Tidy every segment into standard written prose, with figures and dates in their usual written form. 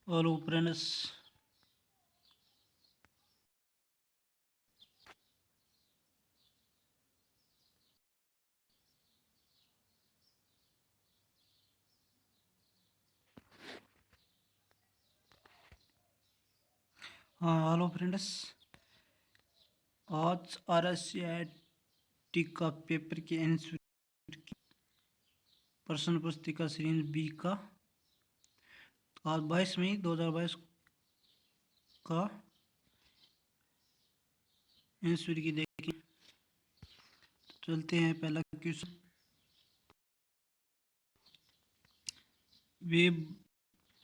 Hello friends. हाँ hello friends. आज RSCIT का पेपर के आंसर की प्रश्न पुस्तिका सीरीज बी का आज 22 मई 2022 का आंसर की देखें। चलते हैं पहला क्वेश्चन। वेब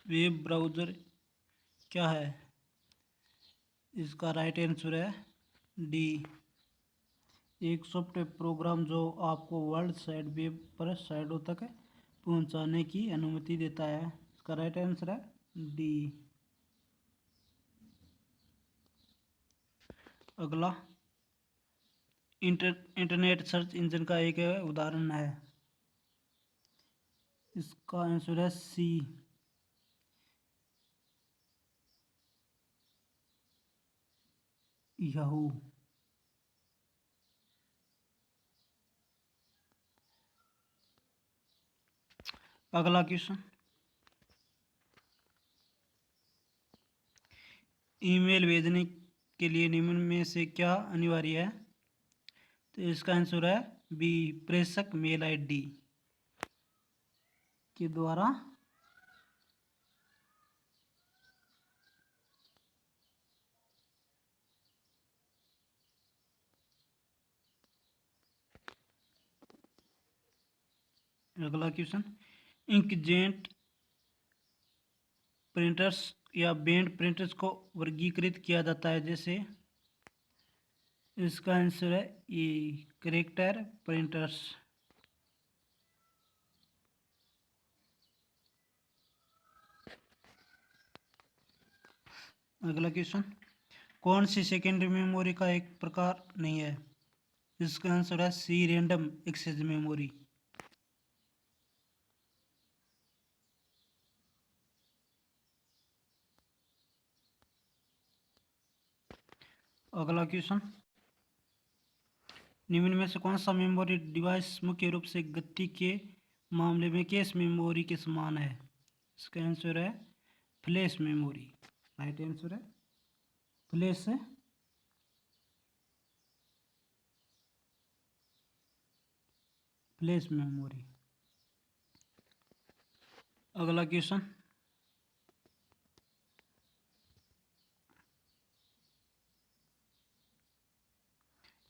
वेब ब्राउज़र क्या है? इसका राइट आंसर है डी। एक सॉफ्टवेयर प्रोग्राम जो आपको वर्ल्ड साइड वेब पर साइटों तक पहुंचाने की अनुमति देता है। इसका राइट आंसर है डी। अगला, इंटरनेट सर्च इंजन का एक उदाहरण है। इसका आंसर है सी, याहू। अगला क्वेश्चन, ईमेल भेजने के लिए निम्न में से क्या अनिवार्य है? तो इसका आंसर है बी, प्रेषक मेल आईडी के द्वारा अगला क्वेश्चन, इंकजेट प्रिंटर्स या बैंड प्रिंटर्स को वर्गीकृत किया जाता है जैसे? इसका आंसर है ए, कैरेक्टर प्रिंटर्स। अगला क्वेश्चन, कौन सी सेकेंडरी मेमोरी का एक प्रकार नहीं है? इसका आंसर है सी, रैंडम एक्सेस मेमोरी। अगला क्वेश्चन, निम्न में से कौन सा मेमोरी डिवाइस मुख्य रूप से गति के मामले में कैश मेमोरी के समान है? इसका आंसर है फ्लैश मेमोरी। राइट आंसर है फ्लैश फ्लैश मेमोरी। अगला क्वेश्चन,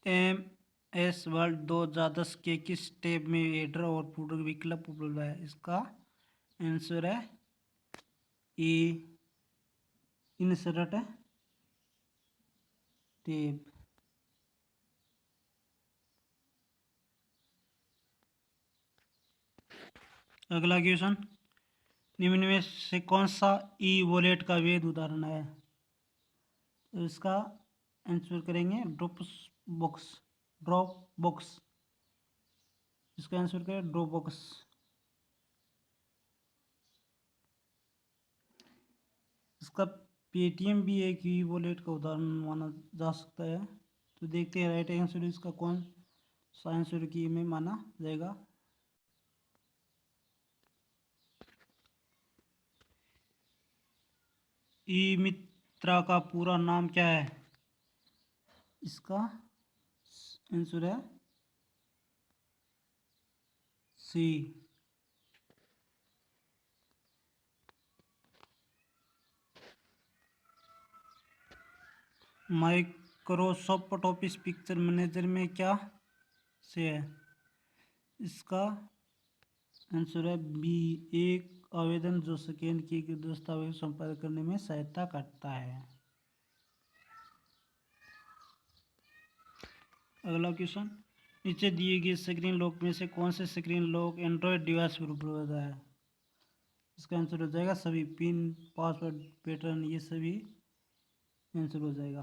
MS वर्ल्ड 2010 के किस टैब में हेडर और फुटर विकल्प उपलब्ध है? इसका आंसर है ए, इंसर्ट टैब। अगला क्वेश्चन, निम्न में से कौन सा ई वॉलेट का वैध उदाहरण है? तो इसका आंसर करेंगे ड्रॉप बॉक्स। इसका आंसर करें ड्रॉप बॉक्स। इसका पेटीएम भी एक ई वॉलेट का उदाहरण माना जा सकता है। तो देखते हैं राइट आंसर इसका कौन सा आंसर की में माना जाएगा। ई मित्रा का पूरा नाम क्या है? इसका आंसर है सी, माइक्रोसॉफ्ट ऑफिस पिक्चर मैनेजर में क्या से है? इसका आंसर है बी, एक आवेदन जो स्कैन किए गए दस्तावेज संपादित करने में सहायता करता है। अगला क्वेश्चन, नीचे दिए गए स्क्रीन लॉक में से कौन से स्क्रीन लॉक एंड्रॉयड डिवाइस पर उपलब्ध है? इसका आंसर हो जाएगा सभी। पिन, पासवर्ड, पैटर्न, ये सभी आंसर हो जाएगा।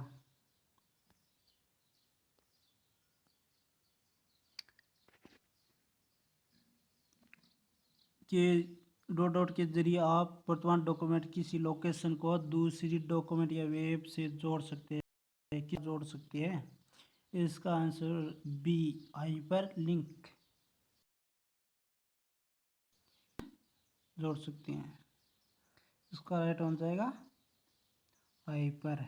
कि डॉट डॉट के जरिए आप वर्तमान डॉक्यूमेंट किसी लोकेशन को दूसरी डॉक्यूमेंट या वेब से जोड़ सकते हैं। क्या जोड़ सकते हैं? इसका आंसर बी, हाइपर लिंक जोड़ सकते हैं। इसका राइट हो जाएगा हाइपर।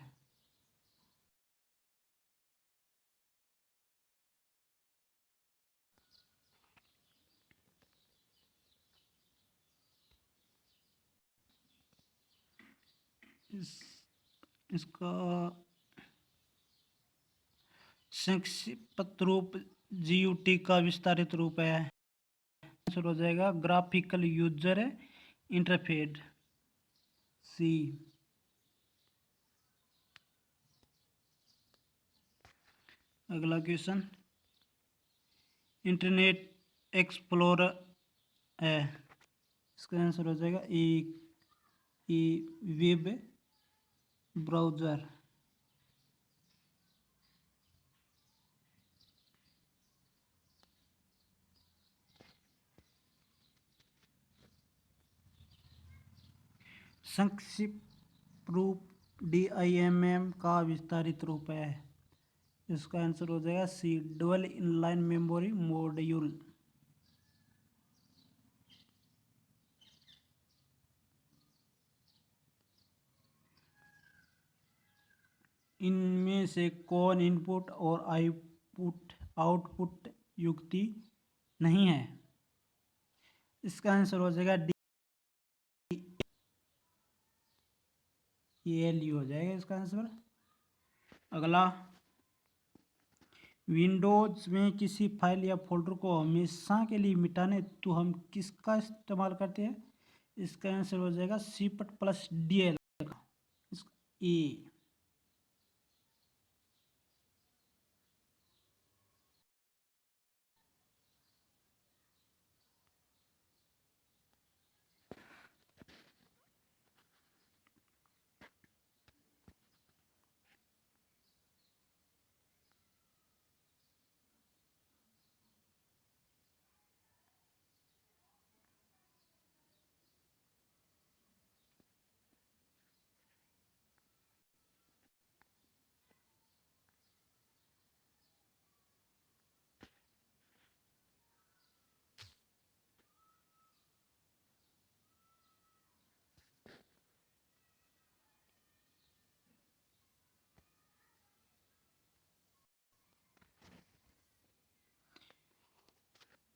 इसका संक्षिप्त रूप जीयूटी का विस्तारित रूप है। आंसर हो जाएगा ग्राफिकल यूजर इंटरफेस, सी। अगला क्वेश्चन, इंटरनेट एक्सप्लोरर है। इसका आंसर हो जाएगा ई वेब ब्राउज़र। संक्षिप्त रूप DIMM का विस्तारित रूप है। इसका आंसर हो जाएगा सी, डुअल इनलाइन मेमोरी मॉड्यूल। इनमें से कौन इनपुट और आउटपुट युक्ति नहीं है? इसका आंसर हो जाएगा डी, ALU हो जाएगा इसका आंसर। अगला, विंडोज में किसी फाइल या फोल्डर को हमेशा के लिए मिटाने तो हम किसका इस्तेमाल करते हैं? इसका आंसर हो जाएगा cput प्लस DL का, ए।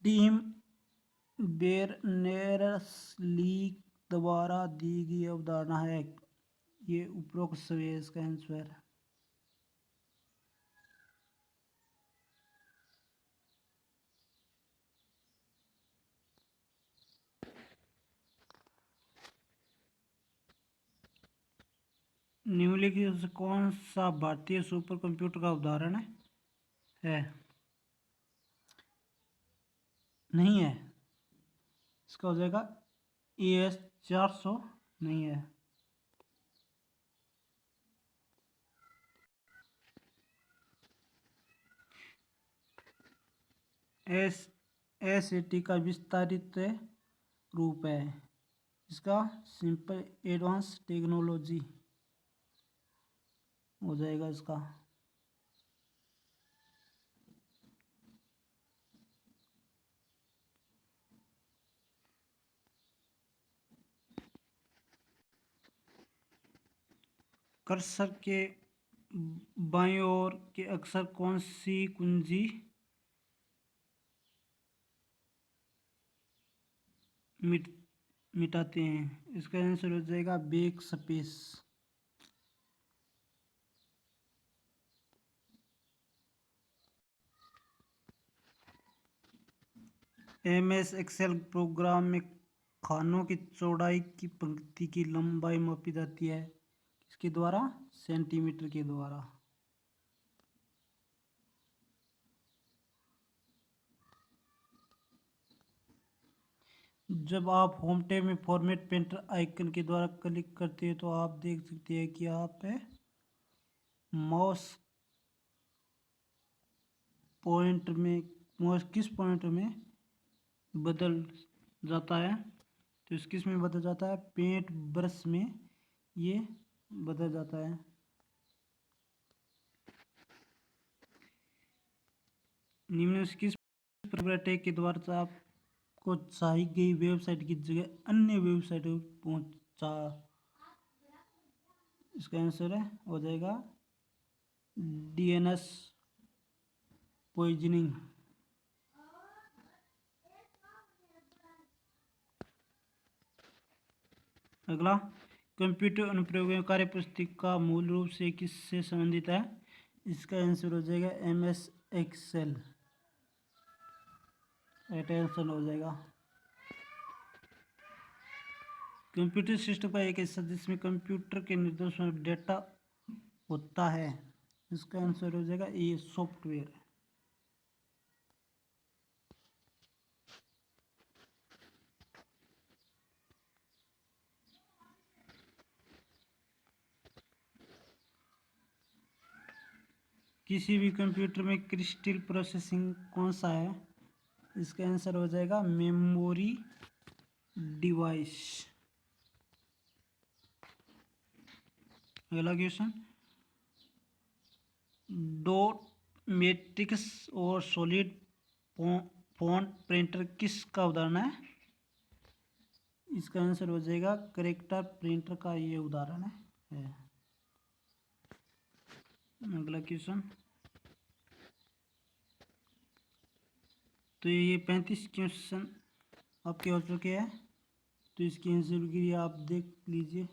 टीम बेरनेर्स-ली द्वारा दी गई अवधारणा है। ये उपरोक्त सभी है इसका आंसर। निम्नलिखित से कौन सा भारतीय सुपर कंप्यूटर का उदाहरण है? नहीं है। इसका हो जाएगा AS400, नहीं है। SAT का विस्तारित रूप है। इसका सिंपल एडवांस टेक्नोलॉजी हो जाएगा इसका। कर्सर के बाईं ओर के अक्षर कौन सी कुंजी मिटाते हैं? इसका आंसर हो जाएगा back space. MS Excel program में खानों की चौड़ाई की पंक्ति की लंबाई मापी जाती है किसके द्वारा? सेंटीमीटर के द्वारा। जब आप होम टैब में फॉर्मेट पेंटर आइकन के द्वारा क्लिक करते हैं तो आप देख सकते हैं कि आप माउस किस पॉइंट में बदल जाता है। तो इस किस में बदल जाता है, पेंट ब्रश में ये बदल जाता है। निम्न में से किस प्रक्रिया टैग के द्वारा से आपको चाही गई वेबसाइट की जगह अन्य वेबसाइट पर पहुंचा। इसका आंसर है हो जाएगा डीएनएस पॉइजनिंग। अगला, कंप्यूटर अनुप्रयोग कार्य पुस्तिका मूल रूप से किससे संबंधित है। इसका आंसर हो जाएगा MS एक्सेल। राइट आंसर हो जाएगा। कंप्यूटर सिस्टम का एक हिस्सा जिसमें कंप्यूटर के निर्देशों में डेटा होता है। इसका आंसर हो जाएगा ये सॉफ्टवेयर। किसी भी कंप्यूटर में क्रिस्टल प्रोसेसिंग कौन सा है। इसका आंसर हो जाएगा मेमोरी डिवाइस। अगला क्वेश्चन, डॉट मैट्रिक्स और सॉलिड फॉन्ट प्रिंटर किसका उदाहरण है। इसका आंसर हो जाएगा कैरेक्टर प्रिंटर का ये उदाहरण है। अगला क्वेश्चन, तो ये 35 क्वेश्चन आपके हो चुके हैं। तो इसकी आंसर के लिए आप देख लीजिए।